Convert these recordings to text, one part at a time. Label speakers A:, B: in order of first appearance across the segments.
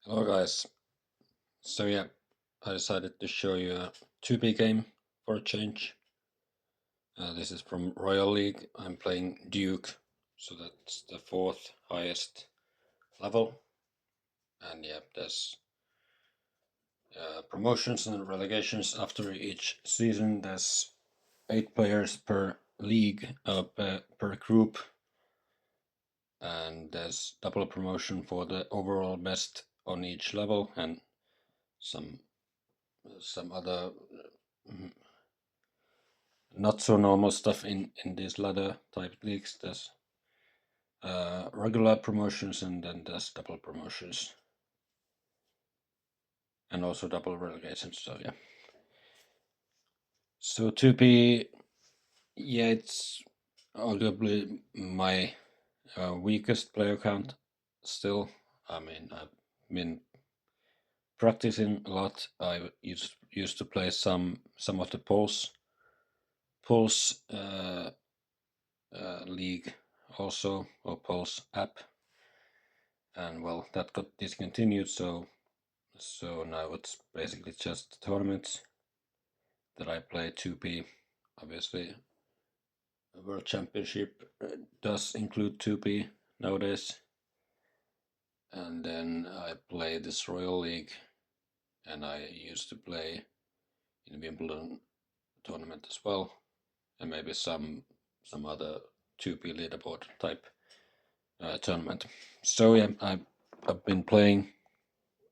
A: Hello guys. So yeah, I decided to show you a 2B game for a change. This is from Royal League. I'm playing Duke, so that's the fourth highest level. And yeah, there's promotions and relegations after each season. There's 8 players per league, per group, and there's double promotion for the overall best on each level, and some other not so normal stuff in these ladder type leagues. There's regular promotions and then there's double promotions and also double relegations. So yeah. So 2B, yeah, it's arguably my weakest player count still. I mean, I've been practicing a lot. I used to play some of the Pulse league also, or Pulse app, and well, that got discontinued. So now it's basically just tournaments that I play 2P. Obviously, World Championship does include 2P nowadays. And then I play this Royal League, and I used to play in Wimbledon tournament as well, and maybe some other 2P leaderboard type tournament. So yeah, I've been playing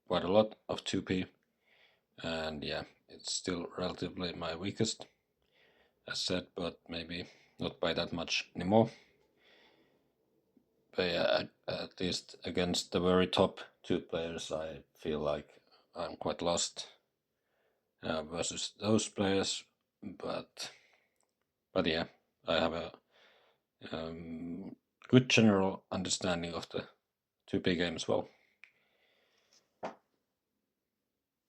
A: quite a lot of 2P, and yeah, it's still relatively my weakest, as said, but maybe not by that much anymore. But yeah, at least against the very top two players, I feel like I'm quite lost versus those players. But yeah, I have a good general understanding of the 2P game as well.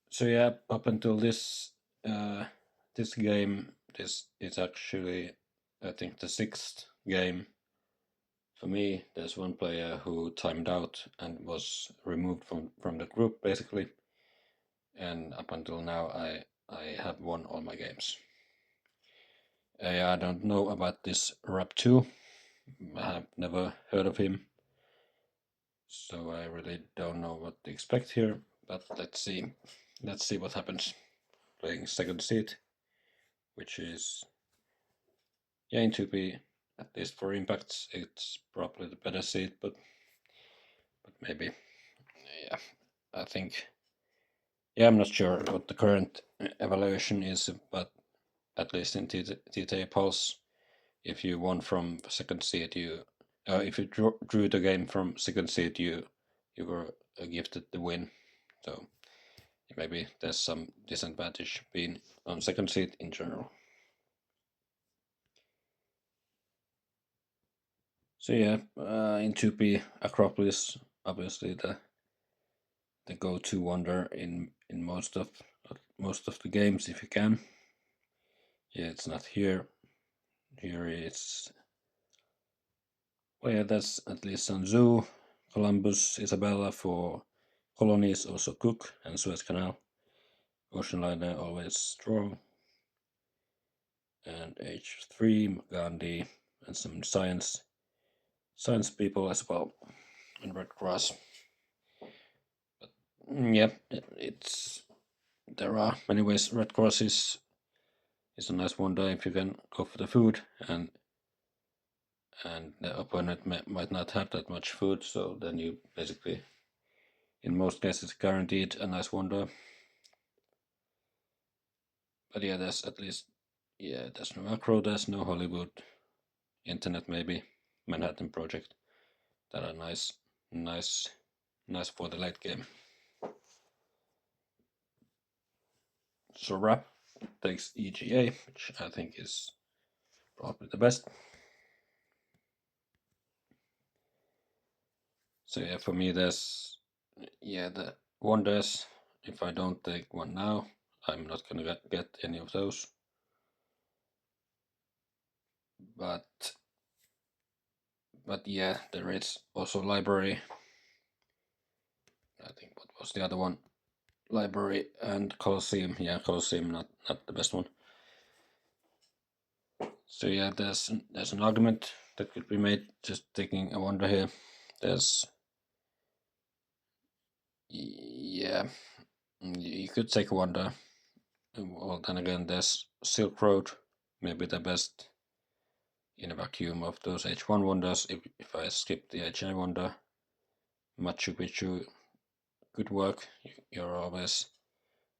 A: So yeah, up until this game, this is actually, I think, the sixth game. For me, there's one player who timed out and was removed from the group basically, and up until now I have won all my games. I don't know about this rap2. I have never heard of him, so I really don't know what to expect here. But let's see what happens. Playing second seed, which is, yeah, in 2B, at least for impacts, it's probably the better seed, but maybe, yeah, I think, yeah, I'm not sure what the current evaluation is, but at least in TTA Pulse, if you won from second seed, if you drew the game from second seed, you were gifted the win. So maybe there's some disadvantage being on second seed in general. So yeah, in 2P, Acropolis, obviously the go-to wonder in most of the games if you can. Yeah, it's not here. Here it's, well, yeah, that's at least Sun Tzu, Columbus, Isabella for colonies, also Cook and Suez Canal. Ocean Liner always strong. And H3, Gandhi, and some science people as well, and Red Cross. But yeah, it's there are many ways. Red Cross is a nice wonder if you can go for the food, and the opponent might not have that much food, so then you basically, in most cases, guaranteed a nice wonder. But yeah, there's at least, yeah, there's no Acro, there's no Hollywood, Internet maybe, Manhattan Project, that are nice, nice for the late game. So Rap takes EGA, which I think is probably the best. So yeah, for me there's, yeah, the wonders. If I don't take one now, I'm not gonna get any of those. But yeah, there is also library. I think what was the other one? Library and Colosseum. Yeah, Colosseum, not the best one. So yeah, there's an argument that could be made. Just taking a wonder here. There's yeah, you could take a wonder. Well, then again, there's Silk Road, maybe the best in a vacuum of those H1 wonders. If I skip the HI wonder, Machu Picchu could work. You're always,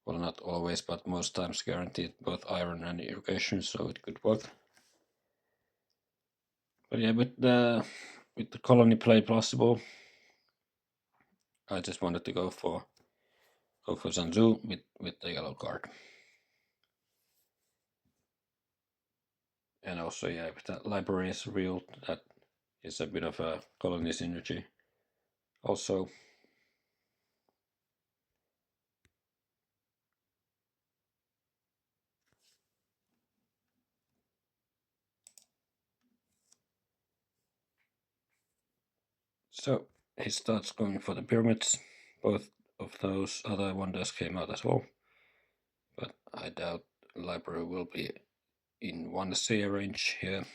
A: well, not always, but most times guaranteed both iron and irrigation, so it could work. But yeah, with the colony play possible, I just wanted to go for Zanzu with the yellow card. And also, yeah, if that library is real, that is a bit of a colony synergy. Also, so he starts going for the pyramids. Both of those other wonders came out as well, but I doubt library will be in 1C range here.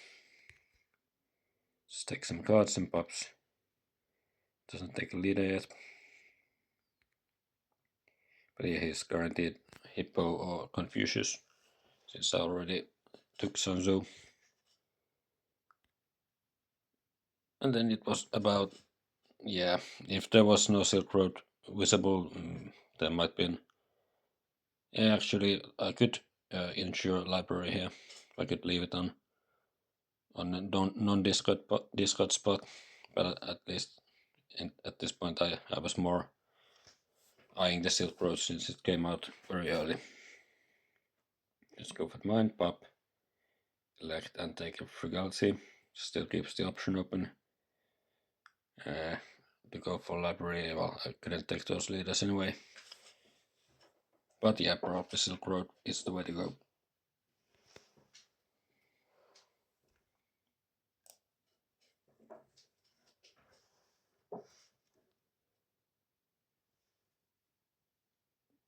A: Just take some cards and pops. Doesn't take a leader yet. But yeah, he's guaranteed Hippo or Confucius, since I already took Sun And then it was about, yeah, if there was no Silk Road visible, there might be. Yeah, actually, I could ensure library here. I could leave it on a non-discard spot, but at least at this point I was more eyeing the Silk Road since it came out very early. Let's go for mine, pop, elect and take a Frugality. Still keeps the option open. To go for library, well, I couldn't take those leaders anyway. But yeah, probably Silk Road is the way to go.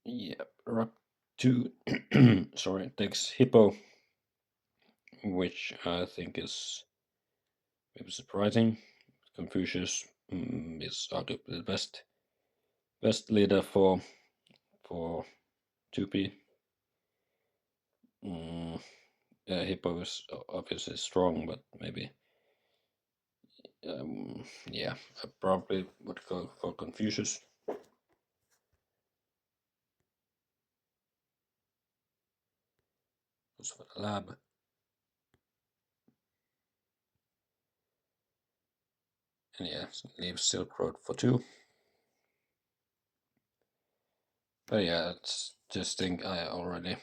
A: Yeah, rap2 sorry, takes Hippo, which I think is maybe surprising. Confucius is arguably the best leader for 2P. Hippo is obviously strong, but maybe yeah, I probably would go for Confucius. Goes for the lab. And yeah, leaves Silk Road for 2. But yeah, it's just think I already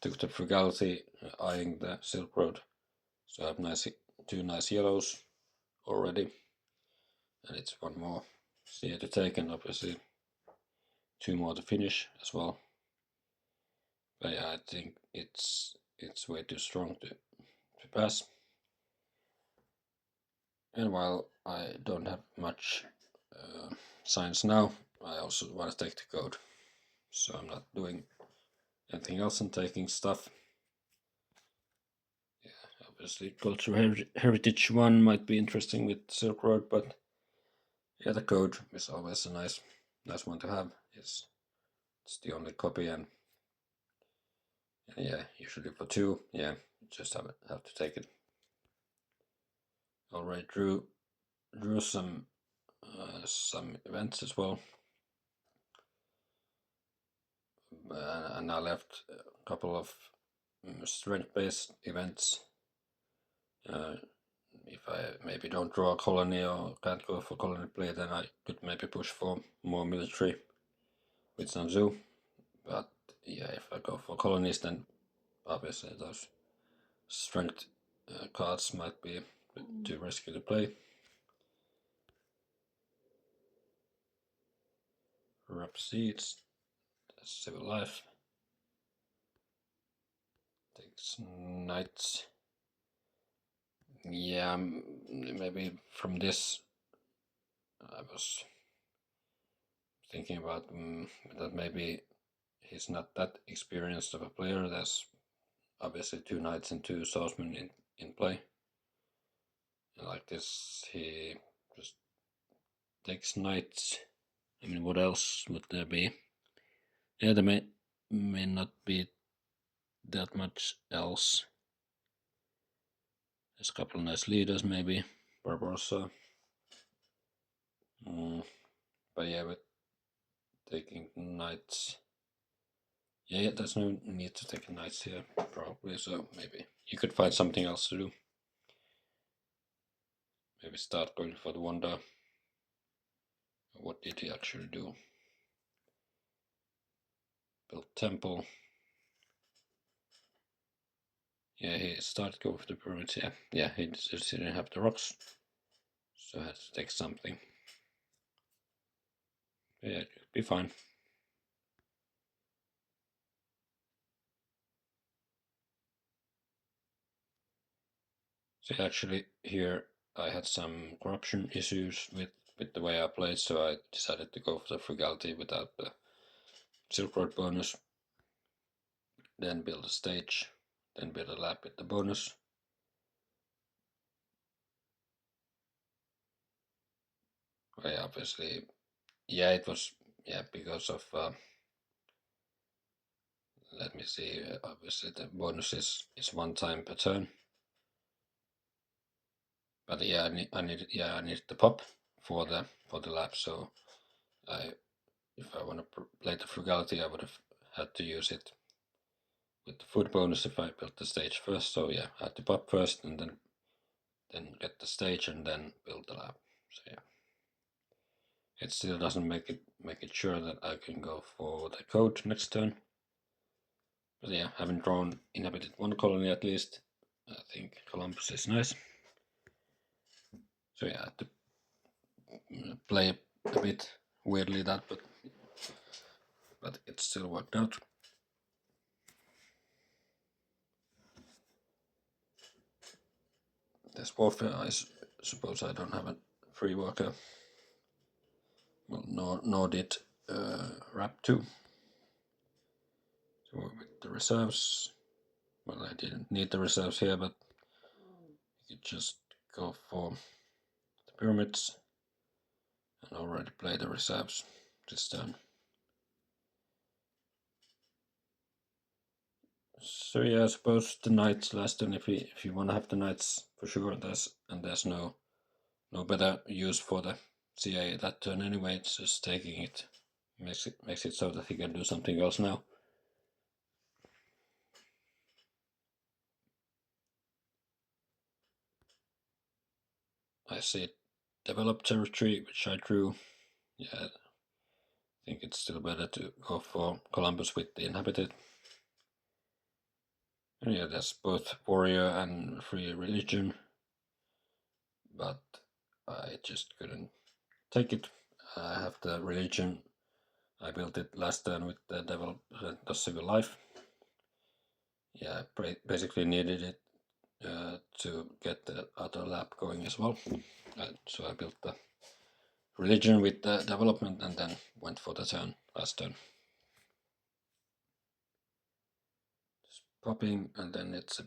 A: took the Frugality, eyeing the Silk Road. So I have 2 nice yellows already. And it's 1 more here to take, and obviously 2 more to finish as well. But yeah, I think it's way too strong to pass. And while I don't have much science now, I also want to take the code. So I'm not doing anything else and taking stuff. Yeah, obviously Cultural Heritage 1 might be interesting with Silk Road, but yeah, the code is always a nice one to have. It's the only copy, and yeah, usually for 2, yeah, you just have to take it. Already drew some events as well, and I left a couple of strength-based events. If I maybe don't draw a colony or can't go for colony play, then I could maybe push for more military with Sun Tzu. But yeah, if I go for colonies, then obviously those strength cards might be too risky to play. Rap seeds, civil life, takes knights. Yeah, maybe from this I was thinking about that maybe he's not that experienced of a player. There's obviously 2 knights and 2 swordsmen in play. And like this, he just takes knights. I mean, what else would there be? Yeah, there may not be that much else. There's a couple of nice leaders, maybe. Barbarossa. But yeah, with taking knights. Yeah, there's no need to take knights here, probably, so maybe you could find something else to do. Maybe start going for the wonder. What did he actually do? Build temple. Yeah, he started going for the pyramids, yeah. He just didn't have the rocks, so I had to take something. But yeah, it could be fine. So actually here I had some corruption issues with the way I played, so I decided to go for the frugality without the Silk Road bonus. Then build a stage, then build a lab with the bonus. Well, obviously, yeah, it was, because of, let me see, obviously the bonus is 1 time per turn. But yeah, I need the pop for the lab. So if I want to play the frugality, I would have had to use it with the food bonus if I built the stage first. So yeah, I had to pop first and then get the stage and then build the lab. So yeah, it still doesn't make it sure that I can go for the code next turn. But yeah, having drawn inhabited 1 colony at least, I think Columbus is nice. So yeah, I had to play a bit weirdly that, but it still worked out. There's warfare. I suppose I don't have a free worker. Well, nor did rap2. So with the reserves, well, I didn't need the reserves here, but you could just go for the pyramids and already play the reserves this turn. So yeah, I suppose the knights last turn. If you want to have the knights for sure, there's no better use for the CA that turn anyway. It's just taking it makes it so that he can do something else now. I see develop territory, which I drew. Yeah, I think it's still better to go for Columbus with the inhabited. And yeah, that's both warrior and free religion, but I just couldn't take it. I have the religion. I built it last turn with the development of civil life. Yeah, I basically needed it to get the other lab going as well. So I built the religion with the development and then went for the turn last turn. Just popping, and then it's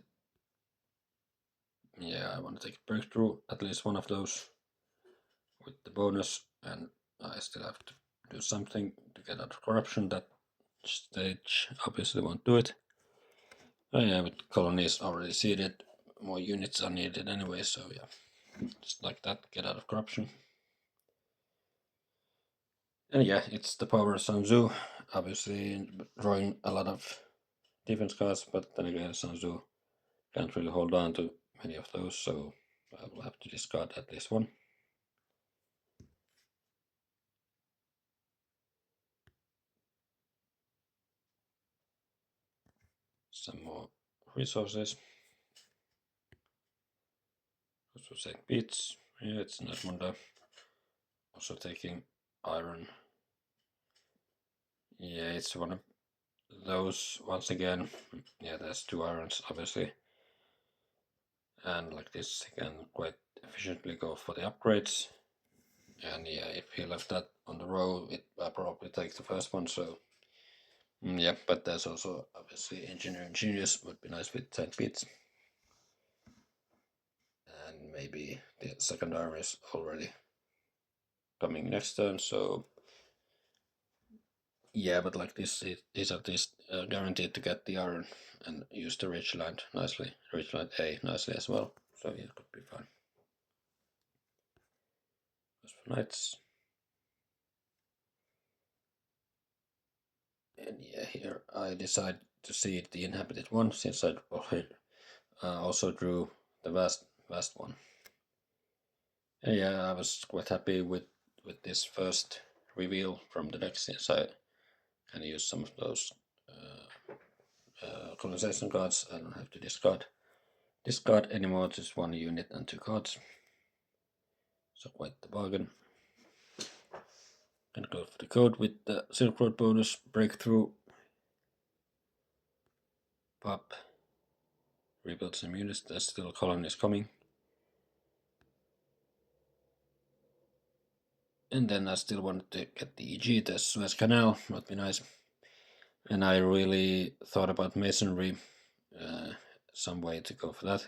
A: I want to take a breakthrough, at least one of those with the bonus, and I still have to do something to get out of corruption. That stage obviously won't do it. Oh yeah, with colonies already seeded, more units are needed anyway, so yeah, just like that, get out of corruption. And yeah, it's the power of Sun Tzu, obviously drawing a lot of defense cards, but then again, Sun Tzu can't really hold on to many of those, so I will have to discard at least one. Some more resources. Also take beats. Yeah, it's not wonder. Also taking iron. Yeah, it's one of those once again. Yeah, there's 2 irons obviously. And like this, he can quite efficiently go for the upgrades. And yeah, if he left that on the row, I probably take the first one. So yeah, but there's also obviously Engineering Genius would be nice with 10 bits. And maybe the second iron is already coming next turn, so yeah, but like this is at least guaranteed to get the iron and use the Ridgeline nicely, Ridgeline A nicely as well, so yeah, it could be fine. As for knights. And yeah, here I decided to see the inhabited one since I also drew the vast one. And yeah, I was quite happy with this first reveal from the deck since I can use some of those colonization cards. I don't have to discard anymore, just 1 unit and 2 cards. So quite the bargain. Gonna go for the code with the Silk Road bonus, breakthrough, pop, rebuild some units. There's still colonies coming. And then I still wanted to get the EG, the Suez Canal, would be nice. And I really thought about masonry, some way to go for that.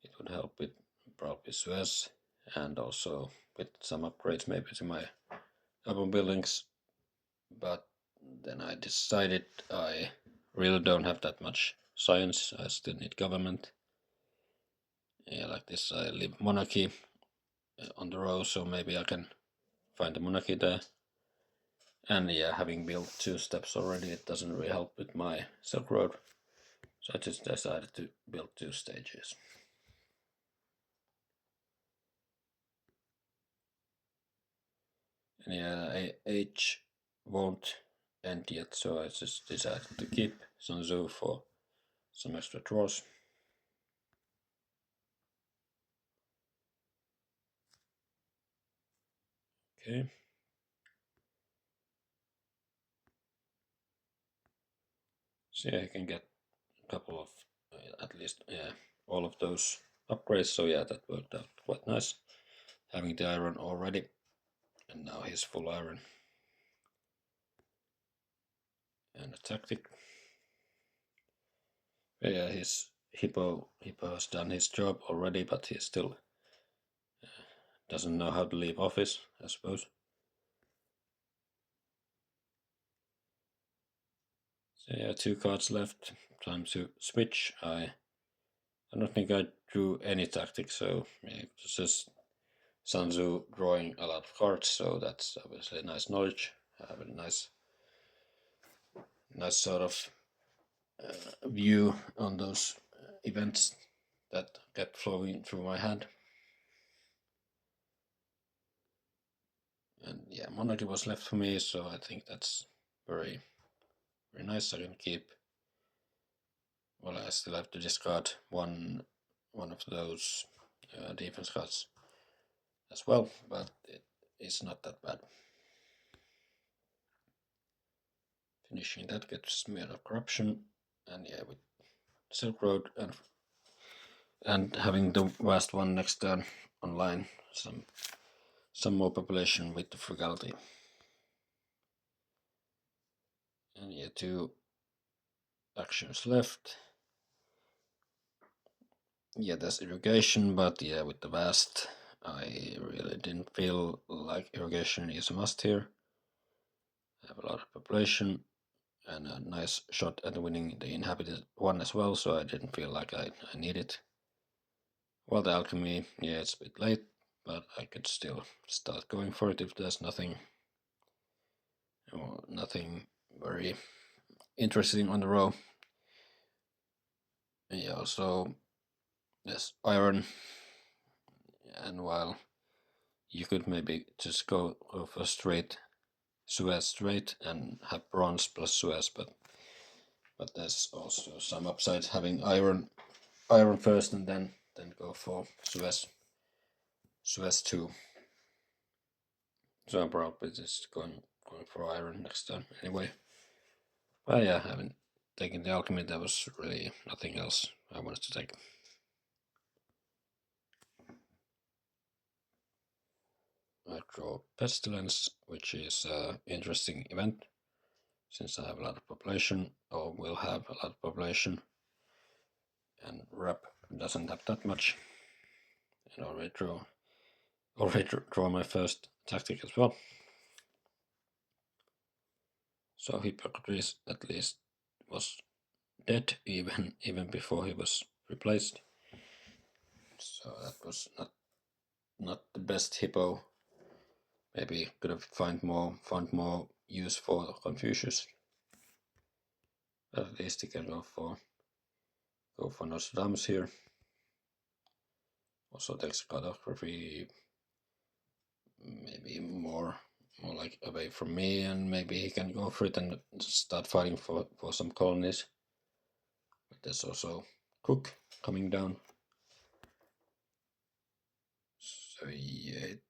A: It would help with probably Suez and also with some upgrades maybe to my urban buildings. But then I decided I really don't have that much science. I still need government. Yeah, like this I leave monarchy on the row, so maybe I can find the monarchy there. And yeah, having built 2 steps already, it doesn't really help with my Silk Road. So I just decided to build 2 stages. And yeah, H won't end yet, so I just decided to keep Sun Tzu for some extra draws. Okay. So yeah, I can get a couple of, at least, yeah, all of those upgrades. So yeah, that worked out quite nice. Having the iron already, and now he's full iron. And a tactic. Yeah, his hippo has done his job already, but he still doesn't know how to leave office, I suppose. So yeah, 2 cards left. Time to switch. I don't think I drew any tactics, so yeah, it's just Sun Tzu drawing a lot of cards, so that's obviously nice knowledge. I have a nice sort of view on those events that get flowing through my hand. And yeah, monarchy was left for me, so I think that's very nice. I can keep. Well, I still have to discard one of those defense cards as well, but it is not that bad. Finishing that gets Smear of Corruption, and yeah, with Silk Road and having the vast one next turn online, some more population with the frugality. And yeah, 2 actions left. Yeah, there's irrigation, but yeah, with the vast, I really didn't feel like irrigation is a must here. I have a lot of population and a nice shot at winning the inhabited one as well, so I didn't feel like I need it. Well, the alchemy, yeah, it's a bit late, but I could still start going for it if there's nothing very interesting on the row. And yeah, also there's iron, and while you could maybe just go for straight Suez straight and have bronze plus Suez, but there's also some upside having iron first and then go for Suez 2. So I'm probably just going for iron next turn anyway. But yeah, I haven't taken the alchemy. There was really nothing else I wanted to take. I draw Pestilence, which is an interesting event since I have a lot of population, or will have a lot of population, and rap doesn't have that much. And already draw my first tactic as well. So Hippocrates at least was dead even before he was replaced. So that was not the best hippo. Maybe could have found more use for Confucius. But at least he can go for Nostradamus here. Also takes cartography, maybe more like away from me, and maybe he can go for it and start fighting for some colonies. But there's also Cook coming down. So yeah, it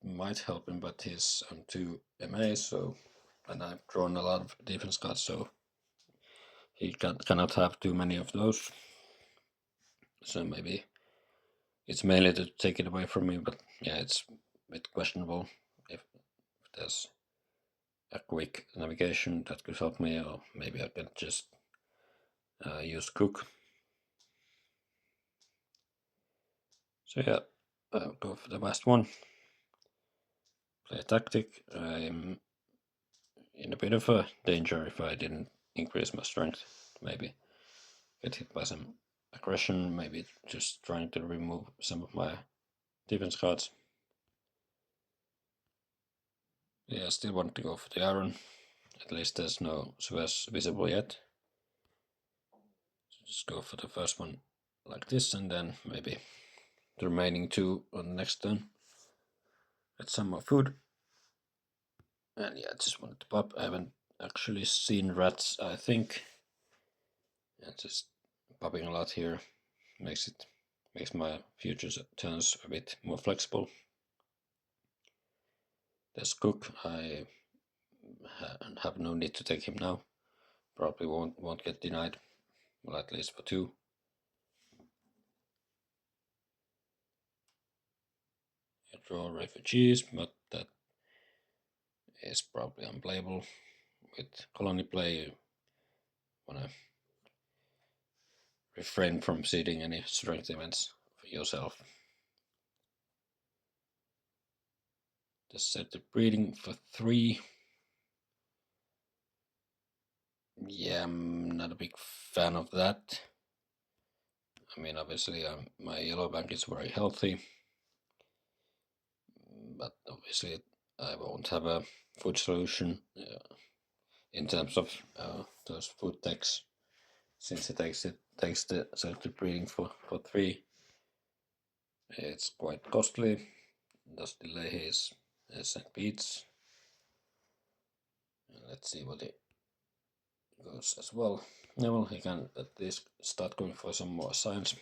A: might help him, but he's on 2 MA, so, and I've drawn a lot of defense cards, so he cannot have too many of those. So maybe it's mainly to take it away from me, but yeah, it's a bit questionable if there's a quick navigation that could help me, or maybe I can just use Cook. So yeah, I'll go for the last one. Play a tactic. I'm in a bit of a danger if I didn't increase my strength. Maybe get hit by some aggression, maybe just trying to remove some of my defense cards. Yeah, I still want to go for the iron. At least there's no Suez visible yet. So just go for the first one like this, and then maybe the remaining 2 on the next turn. Get some more food. And yeah, I just wanted to pop. I haven't actually seen rats, I think. And just popping a lot here makes my future turns a bit more flexible. There's Cook. I have no need to take him now. Probably won't get denied. Well, at least for 2. I draw refugees, but that is probably unplayable. With colony play, you wanna refrain from seeding any strength events for yourself. Just set the breeding for 3. Yeah, I'm not a big fan of that. I mean, obviously, my yellow bank is very healthy, but obviously, I won't have a food solution in terms of those food techs, since it takes the selective breeding for 3. It's quite costly. Does delay his St. Beats. Let's see what it goes as well. Yeah, well, he can at least start going for some more science.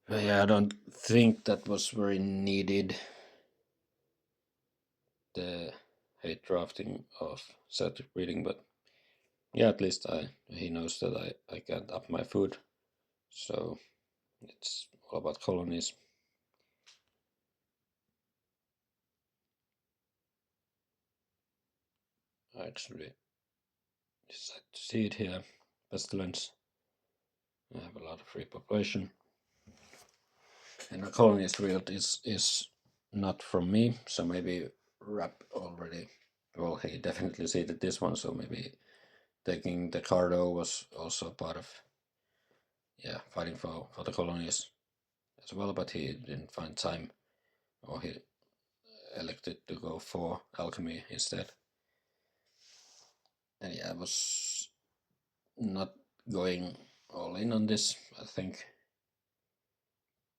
A: But yeah, I don't think that was very needed. The hate drafting of selective breeding, but yeah, at least he knows that I can't up my food, so it's all about colonies. I actually decided to see it here. Pestilence. I have a lot of free population. And a colonist field is not from me, so maybe Rap already. Well, he definitely seeded this one, so maybe taking the Cardo was also part of, yeah, fighting for the colonies as well, but he didn't find time, or he elected to go for alchemy instead. And yeah, I was not going all in on this, I think,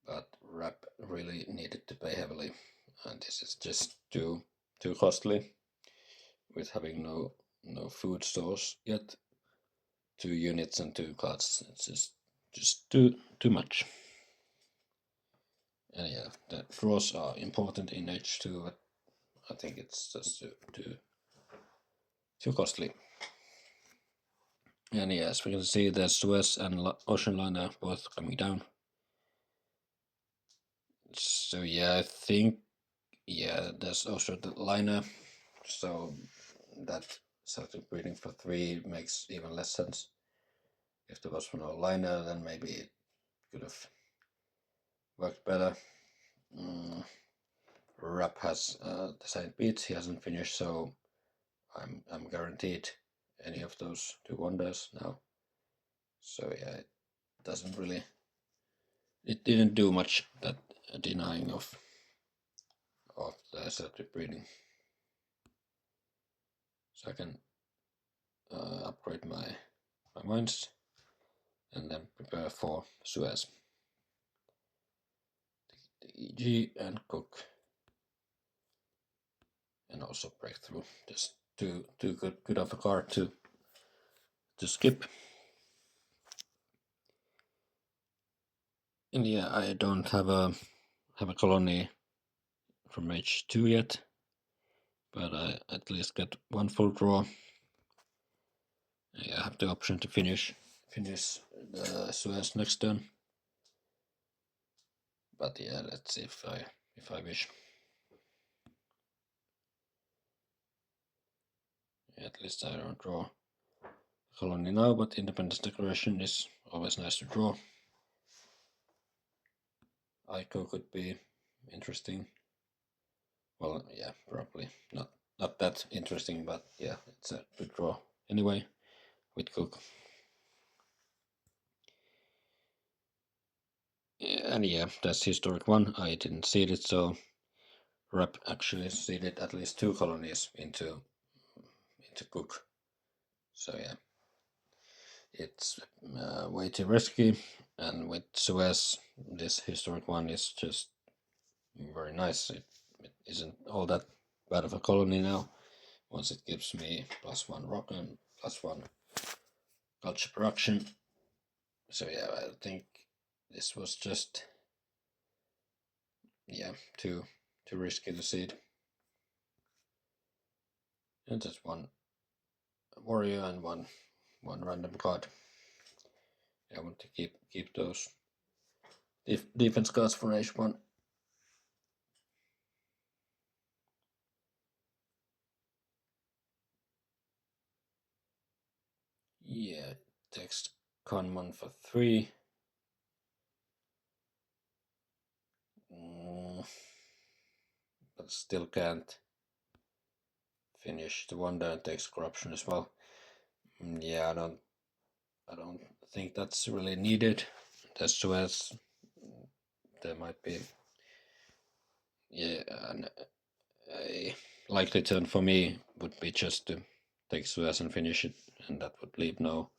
A: but Rap really needed to pay heavily, and this is just too costly with having no food stores yet. 2 units and 2 cards, it's just too much. And yeah, the draws are important in H2, but I think it's just too costly. And yeah, as we can see, the Suez and Ocean Line are both coming down. So yeah, I think there's also the liner. So that selective breeding for 3 makes even less sense. If there was no liner, then maybe it could have worked better. Rap has designed beats he hasn't finished, so I'm guaranteed any of those 2 wonders now. So yeah, it didn't do much, that denying of the selective breeding. So I can upgrade my mines and then prepare for Suez. The EG and cook, and also breakthrough. Just too good of a card to skip. And yeah, I don't have a colony from H2 yet, but I at least get 1 full draw. I have the option to finish the Suez next turn. But yeah, let's see if I wish. At least I don't draw a colony now, but Independence Declaration is always nice to draw. Ico could be interesting. Well, yeah, probably not that interesting, but yeah, it's a good draw anyway with Cook. And yeah, that's historic 1. I didn't seed it, so Rap actually seeded at least 2 colonies into Cook. So yeah, it's way too risky, and with Suez, this historic 1 is just very nice. It isn't all that bad of a colony now, once it gives me +1 rock and +1 culture production. So yeah, I think this was just too risky to seed. And just 1 warrior and one random card. I want to keep those defense cards for H1. Yeah, text Conmon for 3. But still can't finish the wonder, and takes corruption as well. Yeah, I don't think that's really needed. That's Suez. There might be a likely turn for me would be just to take Suez and finish it, and that would leave no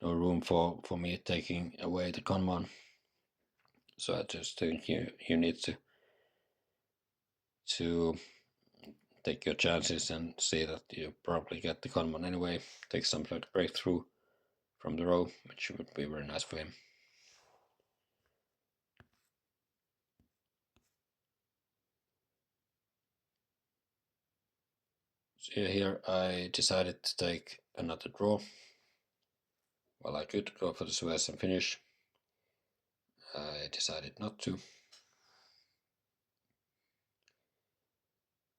A: room for me taking away the Conmon. So I just think you need to take your chances and see that you probably get the Conmon anyway. Take something like breakthrough from the row, which would be very nice for him. So here I decided to take another draw. Well, I could go for the Suez and finish. I decided not to.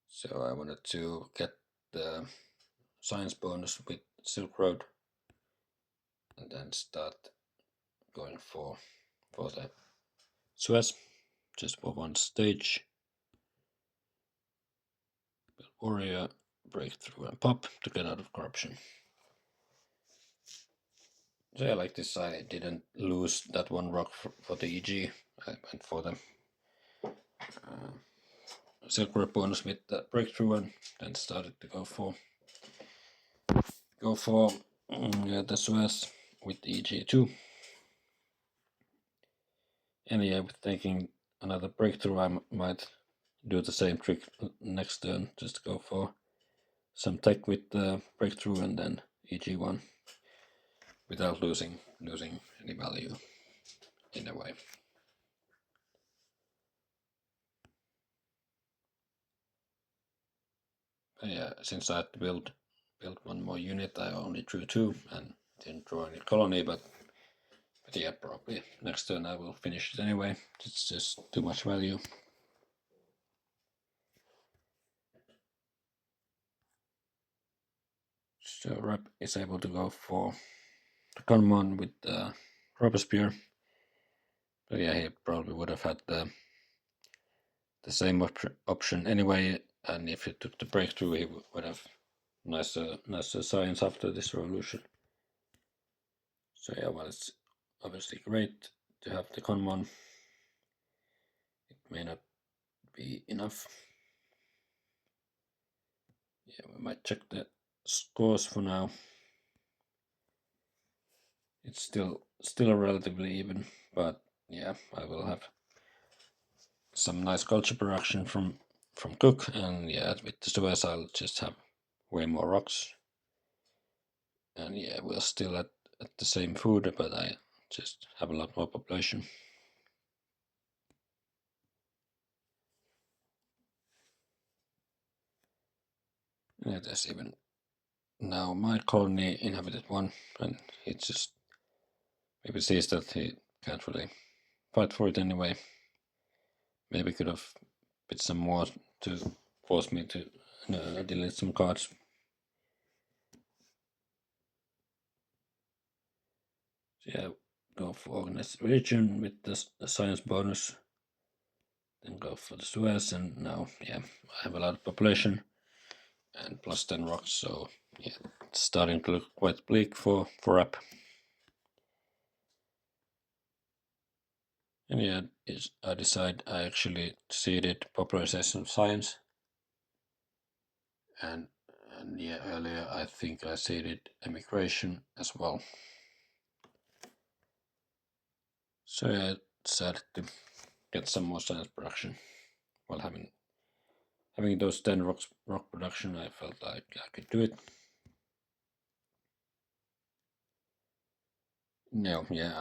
A: So I wanted to get the science bonus with Silk Road, and then start going for the Suez, just for 1 stage. Build warrior, breakthrough, and pop to get out of corruption. So yeah, like this, I didn't lose that 1 rock for the EG. I went for the Silk Road bonus with the breakthrough, and then started to go for the Suez with the EG2. And yeah, with taking another breakthrough, I might do the same trick next turn, just go for some tech with the breakthrough and then EG1 without losing any value in a way. But yeah, since I had to build 1 more unit, I only drew 2 and didn't draw any colony, but But yeah, probably next turn I will finish it anyway. It's just too much value. So Rep is able to go for the common with Robespierre. But yeah, he probably would have had the same option anyway, and if he took the breakthrough, he would have nicer science after this revolution. So yeah, well, it's obviously great to have the common. It may not be enough. Yeah, we might check the scores for now. It's still relatively even, but yeah, I will have some nice culture production from Cook, and yeah, with the Suez I'll just have way more rocks. And yeah, we're still at the same food, but I just have a lot more population. Yeah, there's even now my colony inhabited one, and he just maybe sees that he can't really fight for it anyway. Maybe could have put some more to force me to delete some cards. So yeah, go for organized religion with the science bonus. Then go for the Suez, and now yeah, I have a lot of population and plus 10 rocks, so yeah, it's starting to look quite bleak for Rap. And yeah, I decide I actually seeded popularization of science, and yeah, earlier I think I seeded immigration as well. So yeah, I decided to get some more science production. While having those 10 rock production, I felt like I could do it. No, yeah,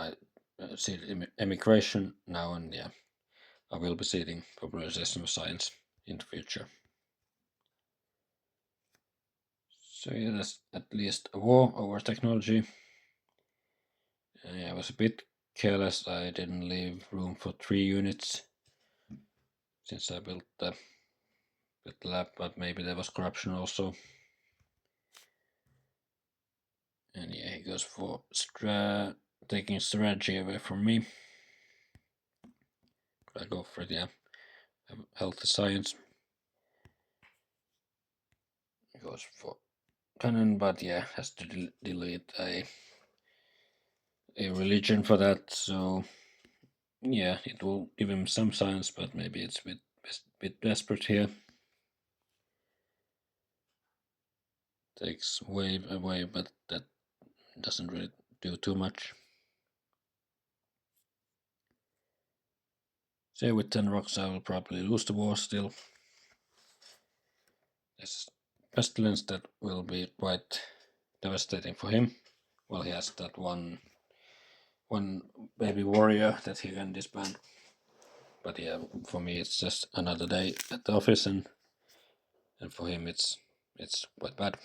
A: I seeded immigration now, and yeah, I will be seeding popularization of science in the future. So yeah, that's at least a war over technology. Yeah, I was a bit careless. I didn't leave room for 3 units since I built the lab, but maybe there was corruption also. And yeah, he goes for taking strategy away from me. I go for it, yeah. Healthy science. He goes for canon, but yeah, has to delete a religion for that. So yeah, it will give him some science, but maybe it's a bit desperate here. Takes wave away, but that doesn't really do too much. So with 10 rocks I will probably lose the war still. There's pestilence that will be quite devastating for him. Well, he has that one baby warrior that he can disband. But yeah, for me it's just another day at the office, and for him it's quite bad.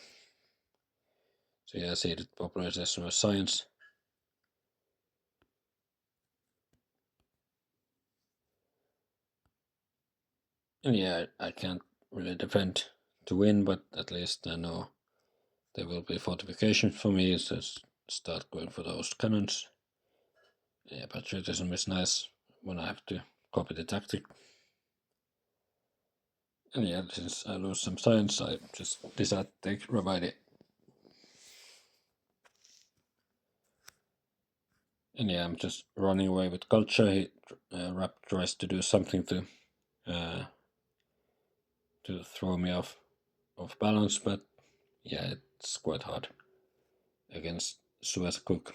A: So yeah, I see the popularization of science. And yeah, I can't really defend to win, but at least I know there will be fortifications for me, so start going for those cannons. Yeah, patriotism is nice when I have to copy the tactic. And yeah, since I lose some science, I just decide to take Ravide. And yeah, I'm just running away with culture. He Rap tries to do something uh, to throw me off balance, but yeah, it's quite hard against Suez Cook.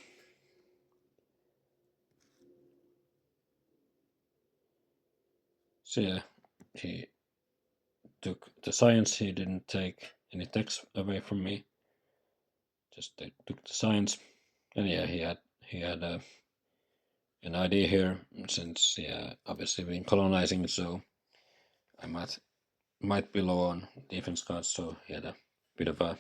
A: So yeah, he took the science. He didn't take any text away from me. Just took the science, and yeah, he had an idea here since yeah, obviously been colonizing, so I might be low on defense cards, so he had a bit of a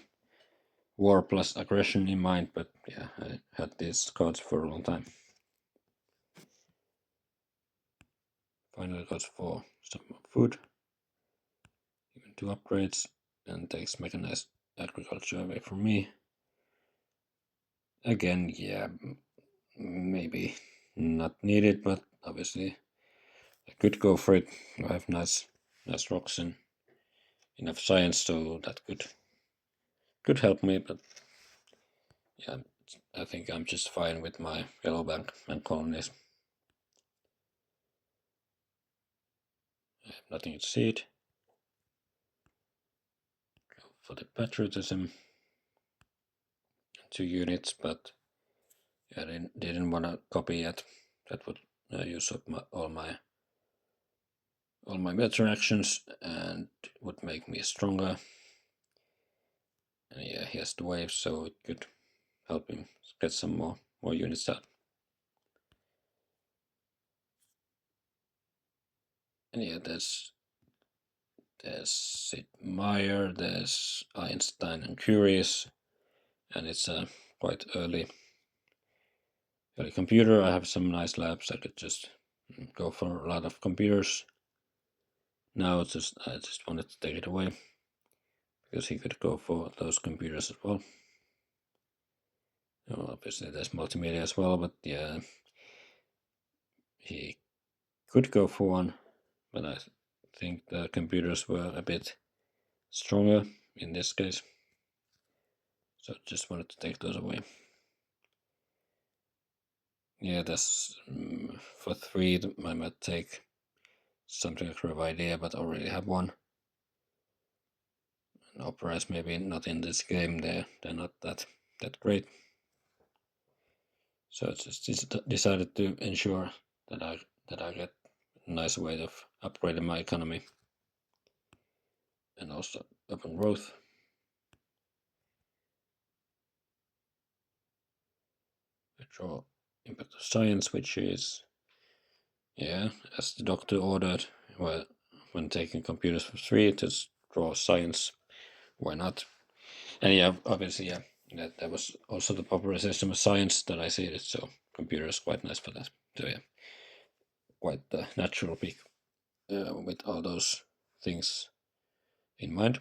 A: war plus aggression in mind, but yeah, I had these cards for a long time. finally goes for some more food, even 2 upgrades, and takes mechanized agriculture away from me. Again, yeah, maybe not needed, but obviously I could go for it. I have nice rocks and enough science, so that could help me. But yeah, I think I'm just fine with my yellow bank and colonies. I have nothing to seed. Go for the patriotism. 2 units, but I didn't want to copy yet. That would use up all my military actions and would make me stronger. And yeah, he has the waves, so it could help him get some more units out. And yeah, there's Sid Meier, there's Einstein and Curious, and it's a quite early computer. I have some nice labs. I could just go for a lot of computers. Now I just wanted to take it away because he could go for those computers as well. Obviously there's multimedia as well, but yeah, he could go for one, but I think the computers were a bit stronger in this case, so just wanted to take those away. Yeah, that's for 3 I might take something like Rev Idea, but already have one. And Operas maybe not in this game, they're not that great. So it's just decided to ensure that I get a nice way of upgrading my economy and also open growth. I draw impact of science, which is, yeah, as the doctor ordered, well, when taking computers for 3, just draw science. Why not? And yeah, obviously, yeah, that was also the popular system of science that I see it, so computer is quite nice for that. So yeah, quite the natural pick with all those things in mind.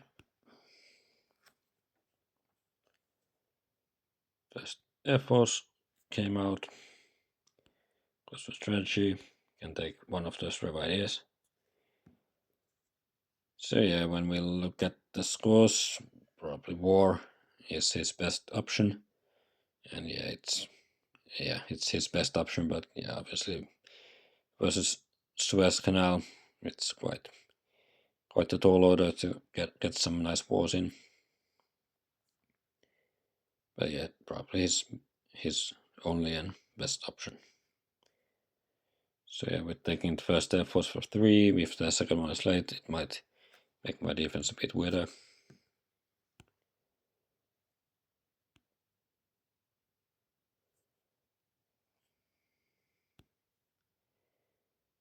A: First Air Force came out. Goes for strategy. Can take one of those rev ideas. So yeah, when we look at the scores, probably war is his best option. And yeah, it's his best option, but yeah, obviously versus Suez Canal, it's quite a tall order to get some nice wars in. But yeah, probably his only and best option. So yeah, we're taking the first Air Force for 3. If the second one is late, it might make my defense a bit weirder.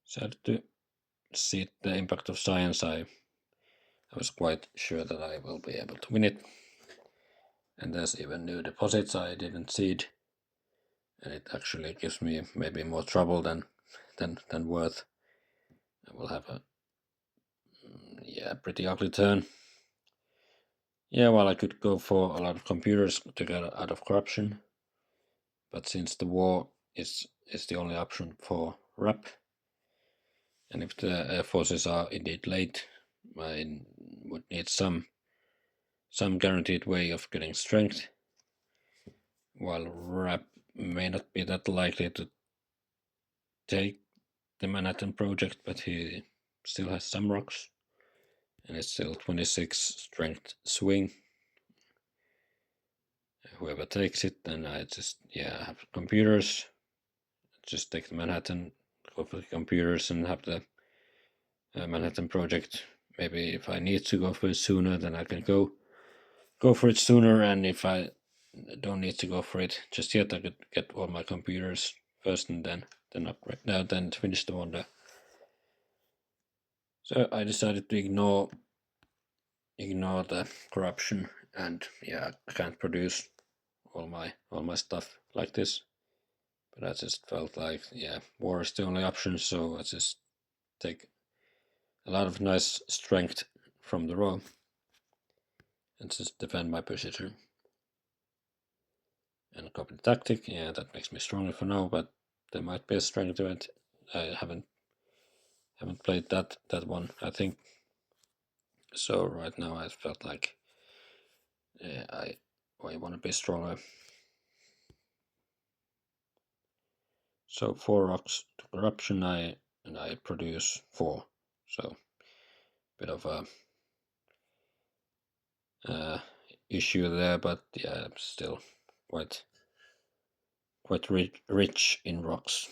A: So to see the impact of science, I was quite sure that I will be able to win it. And there's even new deposits I didn't seed, and it actually gives me maybe more trouble than worth. I will have a pretty ugly turn. Yeah, well, I could go for a lot of computers to get out of corruption, but since the war is the only option for rap, and if the air forces are indeed late, I would need some guaranteed way of getting strength, while rap may not be that likely to take the Manhattan Project, but he still has some rocks, and it's still 26 strength swing. Whoever takes it, then I just have computers. Just take the Manhattan, go for the computers, and have the Manhattan Project. Maybe if I need to go for it sooner, then I can go for it sooner. And if I don't need to go for it just yet, I could get all my computers first and then upgrade. Then finish the wonder. So I decided to ignore the corruption, and I can't produce all my stuff like this. But I just felt like war is the only option, so I just take a lot of nice strength from the row and just defend my position. And copy the tactic, yeah, that makes me stronger for now, but there might be a strength to it. I haven't played that one, I think. So right now I felt like I want to be stronger. So 4 rocks to corruption, I produce 4. So bit of a issue there, but yeah, still quite rich in rocks.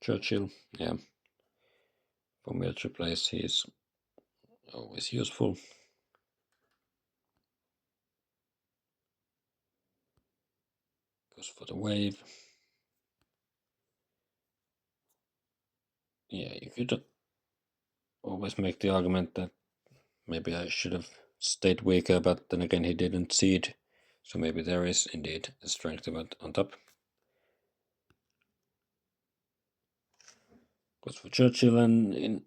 A: Churchill, yeah. For military place, he is always useful. Goes for the wave. Yeah, you could always make the argument that maybe I should have stayed weaker, but then again he didn't cede, so maybe there is indeed a strength event on top. Goes for Churchill, and in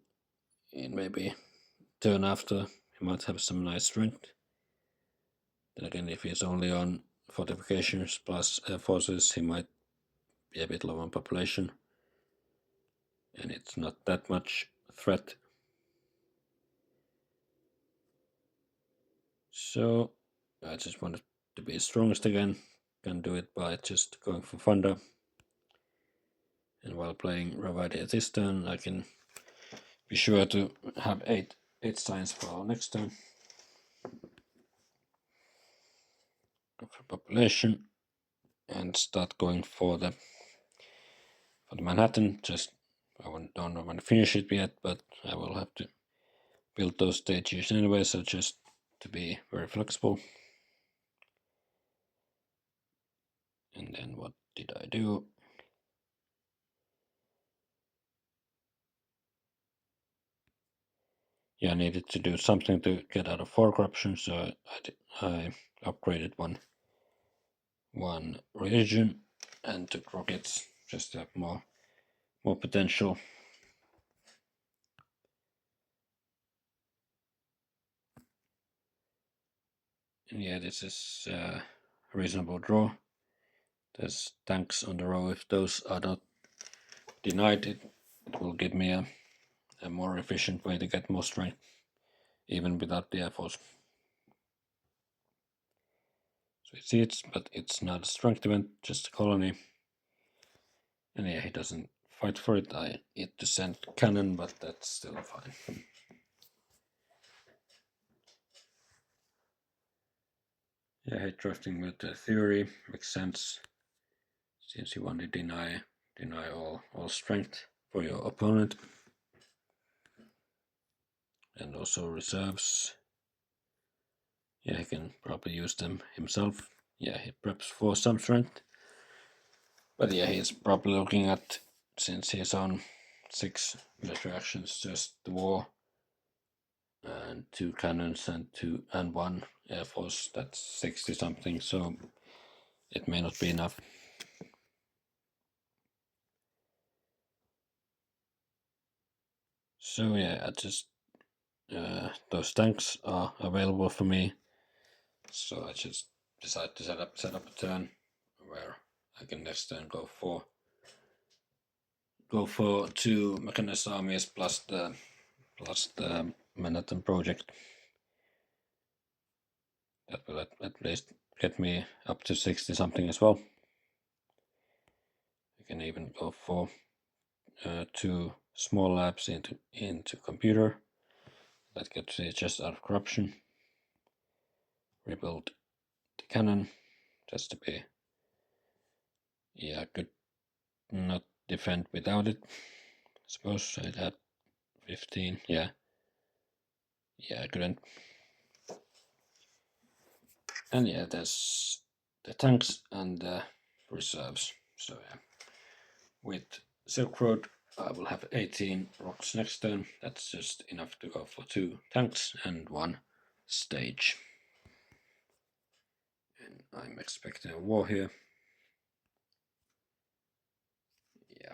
A: maybe turn after he might have some nice strength. Then again, if he's only on fortifications plus air forces, he might be a bit low on population, and it's not that much threat. So I just wanted to be strongest again. Can do it by just going for Thunder. And while playing Ravide this turn, I can be sure to have 8 signs for our next turn. Go for population and start going for the Manhattan. Just I don't know when to finish it yet, but I will have to build those stages anyway, so just to be very flexible. And then what did I do? Yeah, I needed to do something to get out of 4 corruption, so I upgraded one religion and took rockets just to have more potential. And yeah, this is a reasonable draw. There's tanks on the row. If those are not denied, it will give me a more efficient way to get more strength, even without the air force. So it's it, but it's not a strength event, just a colony. And yeah, he doesn't fight for it. I need to send cannon, but that's still fine. Yeah, hate drafting with the theory makes sense, since you want to deny all strength for your opponent. And also reserves. Yeah, he can probably use them himself. Yeah, he preps for some strength. But yeah, he's probably looking at, since he's on 6 military actions, just the war and 2 cannons and 1 air force. That's 60 something, so it may not be enough. So yeah, I just those tanks are available for me, so I just decide to set up a turn where I can next turn go for 2 mechanized armies plus the Manhattan project. That will at least get me up to 60 something as well. You can even go for 2 small labs into computer. That gets it just out of corruption. Rebuild the cannon just to be, yeah, I could not defend without it. I suppose I'd had 15, yeah, I couldn't. And yeah, there's the tanks and the reserves. So yeah, with Silk Road I will have 18 rocks next turn. That's just enough to go for 2 tanks and 1 stage. And I'm expecting a war here. Yeah.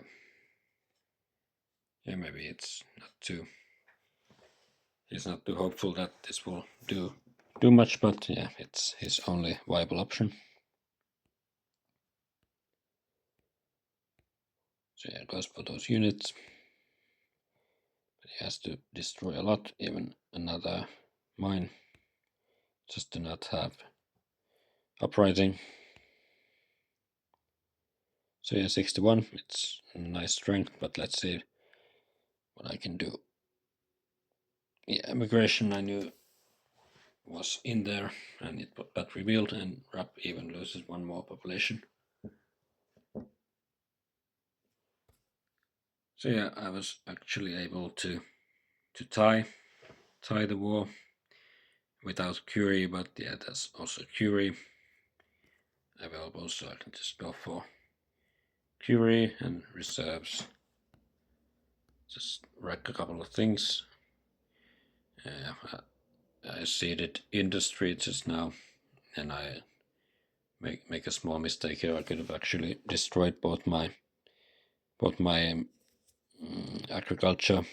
A: yeah, maybe it's not too. He's not too hopeful that this will do much, but yeah, it's his only viable option. So yeah, it goes for those units. But he has to destroy a lot, even another mine, just to not have uprising. So yeah, 61, it's a nice strength, but let's see what I can do. Yeah, immigration I knew was in there, and it got revealed, and rap even loses one more population. So yeah, I was actually able to tie the war without Curie, but yeah, there's also Curie available, so I can just go for Curie and reserves. Just wreck a couple of things. I seeded industry just now, and I make a small mistake here. I could have actually destroyed both my agriculture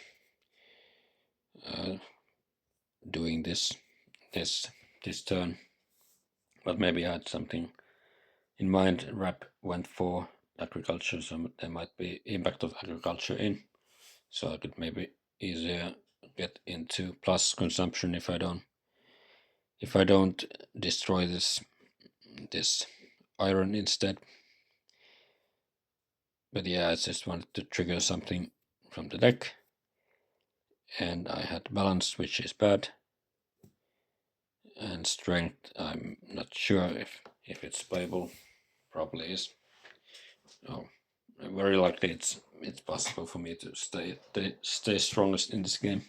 A: doing this turn, but maybe I had something in mind. Rap went for agriculture, so there might be impact of agriculture in, so I could maybe easier get into plus consumption if I don't destroy this iron instead. But yeah, I just wanted to trigger something from the deck, and I had balance, which is bad, and strength I'm not sure if it's playable. Probably is. Oh, very likely it's possible for me to stay strongest in this game.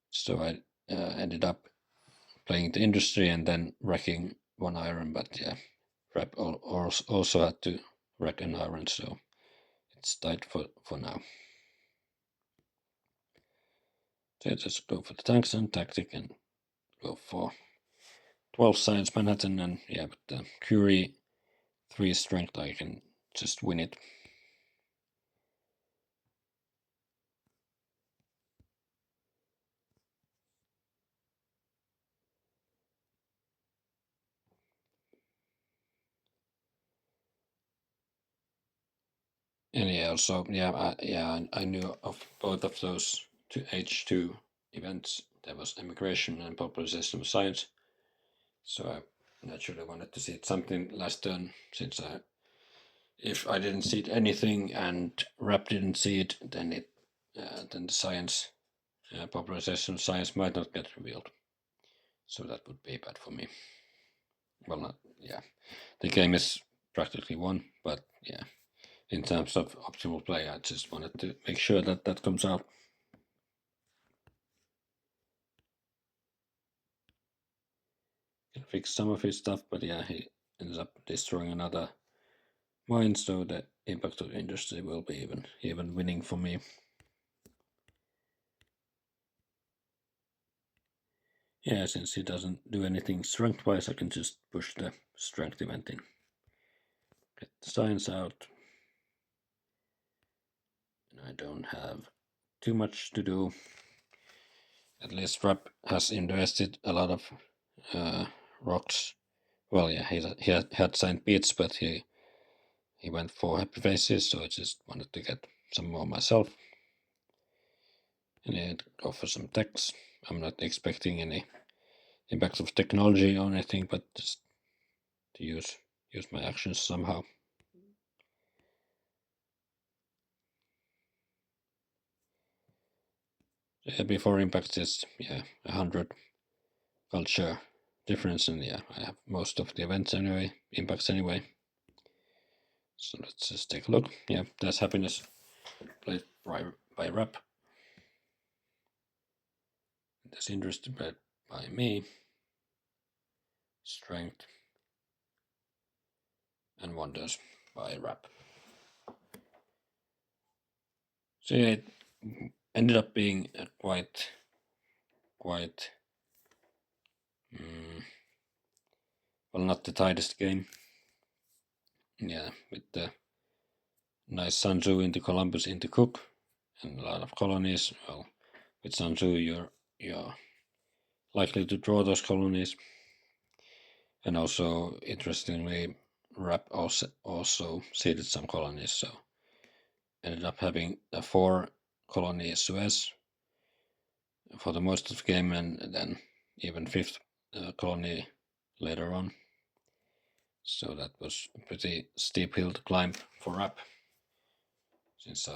A: So I ended up playing the industry and then wrecking one iron, but yeah, Rap also had to wreck an iron, so it's tight for now. So just go for the tanks and tactic and go for 12 science Manhattan, and yeah, but the Curie 3 strength I can just win it. And yeah, also I knew of both of those two H2 events. There was immigration and popularization of science. So I naturally wanted to see something last turn, since if I didn't see anything and Rap didn't see it, then then the science popularization of science might not get revealed. So that would be bad for me. Well, not yeah. The game is practically won, but yeah, in terms of optimal play, I just wanted to make sure that that comes out. Can fix some of his stuff, but yeah, he ends up destroying another mine, so the impact of industry will be even winning for me. Yeah, since he doesn't do anything strength-wise, I can just push the strength event in. Get the science out. And I don't have too much to do. At least Rap has invested a lot of rocks. Well, yeah, he had signed beats, but he went for happy faces, so I just wanted to get some more myself. And I'd go for some techs. I'm not expecting any impact of technology or anything, but just to use my actions somehow. Before impact is 100 culture difference, and yeah, I have most of the events anyway, impacts anyway. So let's just take a look. Yeah, there's happiness played by Rap. There's interest played by me. Strength and wonders by Rap. So yeah, it ended up being a quite well, not the tightest game. Yeah, with the nice Sun Tzu into Columbus into Cook, and a lot of colonies. Well, with Sun Tzu, you're likely to draw those colonies. And also, interestingly, Rap also seeded some colonies, so ended up having 4 colonies Suez for the most of the game, and then even 5th colony later on. So that was a pretty steep hill to climb for Rap, since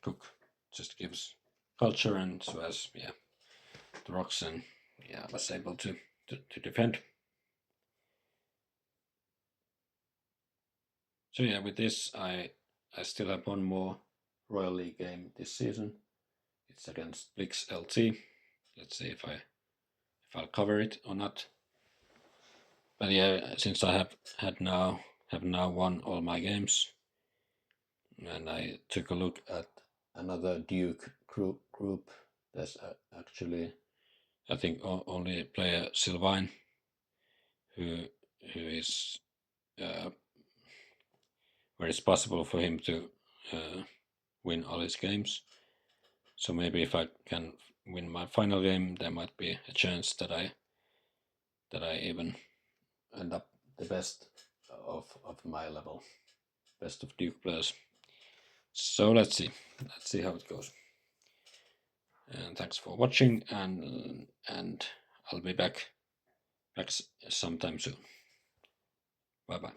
A: Cook just gives culture, and Suez, the rocks, and was able to defend. So with this, I still have one more Royal League game this season. It's against Blix LT. Let's see if I'll cover it or not. But since I have now won all my games, and I took a look at another Duke group. There's actually, I think, only player Sylvain who is where it's possible for him to win all his games. So maybe if I can win my final game, there might be a chance that I even end up the best of my level, best of Duke players. So let's see how it goes. And thanks for watching, and I'll be back sometime soon. Bye bye.